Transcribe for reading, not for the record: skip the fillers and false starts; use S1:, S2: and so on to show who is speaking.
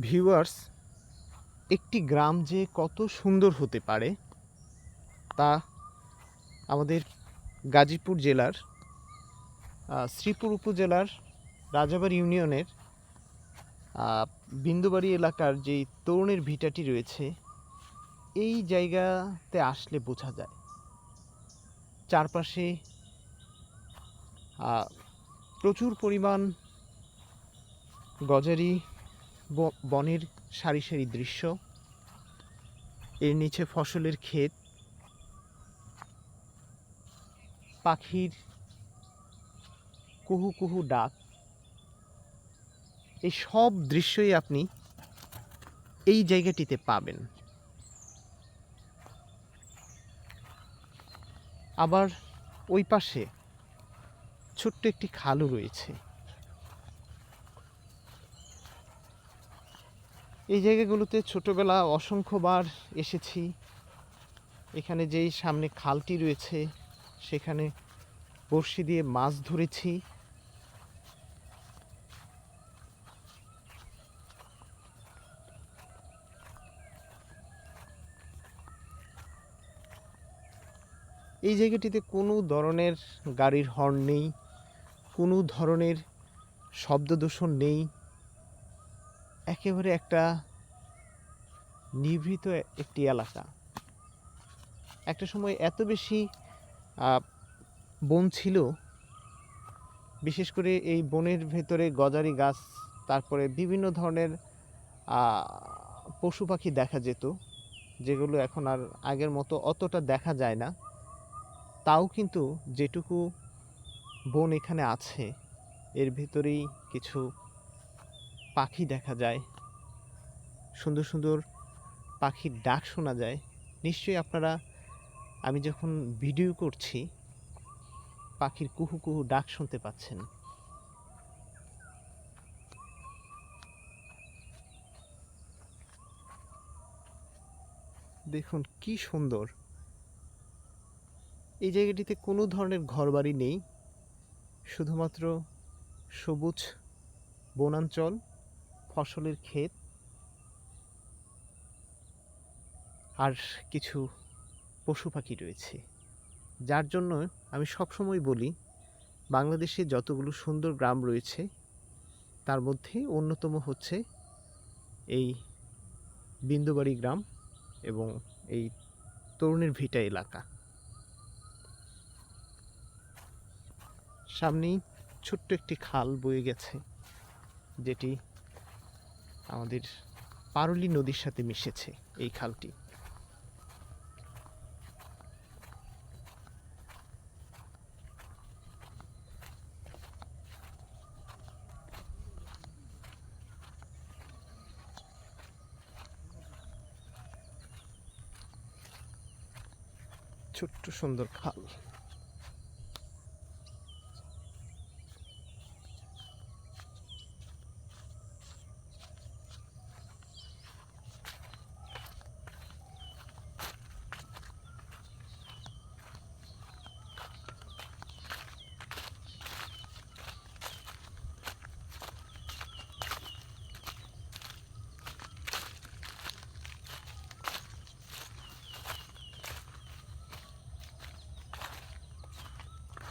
S1: Viewers, একটি গ্রাম যে কত সুন্দর হতে পারে তা আমাদের গাজীপুর জেলার শ্রীপুর উপজেলার রাজাবাড়ী ইউনিয়নের বিন্দুবাড়ি এলাকার যেই তরুণের ভিটাটি রয়েছে এই জায়গাতে আসলে বোঝা যায়। চারপাশে প্রচুর পরিমাণ গজারি বনের সারি সারি দৃশ্য, এর নিচে ফসলের ক্ষেত, পাখির কুহু কুহু ডাক, এই সব দৃশ্যই আপনি এই জায়গাটিতে পাবেন। আবার ওই পাশে ছোট্ট একটি খালও রয়েছে। এই জায়গাগুলোতে ছোটবেলা অসংখ্যবার এসেছি। এখানে যেই সামনে খালটি রয়েছে সেখানে বড়শি দিয়ে মাছ ধরেছি। এই জায়গাটিতে কোনো ধরনের গাড়ির হর্ন নেই, কোনো ধরনের শব্দদূষণ নেই। একেবারে একটা নিভৃত একটি এলাকা। একটা সময় এত বেশি বন ছিল, বিশেষ করে এই বনের ভেতরে গজারি গাছ, তারপরে বিভিন্ন ধরনের পশু পাখি দেখা যেত, যেগুলো এখন আর আগের মতো অতটা দেখা যায় না। তাও কিন্তু যেটুকু বন এখানে আছে এর ভেতরেই কিছু পাখি দেখা যায়, সুন্দর সুন্দর পাখির ডাক শোনা যায়। নিশ্চয়ই আপনারা, আমি যখন ভিডিও করছি, পাখির কুহু কুহু ডাক শুনতে পাচ্ছেন। দেখুন কি সুন্দর। এই জায়গাটিতে কোনো ধরনের ঘরবাড়ি নেই, শুধুমাত্র সবুজ বনাঞ্চল, ফসলের ক্ষেত আর কিছু পশু পাখি রয়েছে। যার জন্য আমি সবসময় বলি, বাংলাদেশে যতগুলো সুন্দর গ্রাম রয়েছে তার মধ্যে অন্যতম হচ্ছে এই বিন্দুবাড়ি গ্রাম এবং এই তরুণের ভিটা এলাকা। সামনেই ছোট্ট একটি খাল বয়ে গেছে, যেটি আমাদের পারুলি নদীর সাথে মিশেছে। এই খালটি ছোট্ট সুন্দর খাল।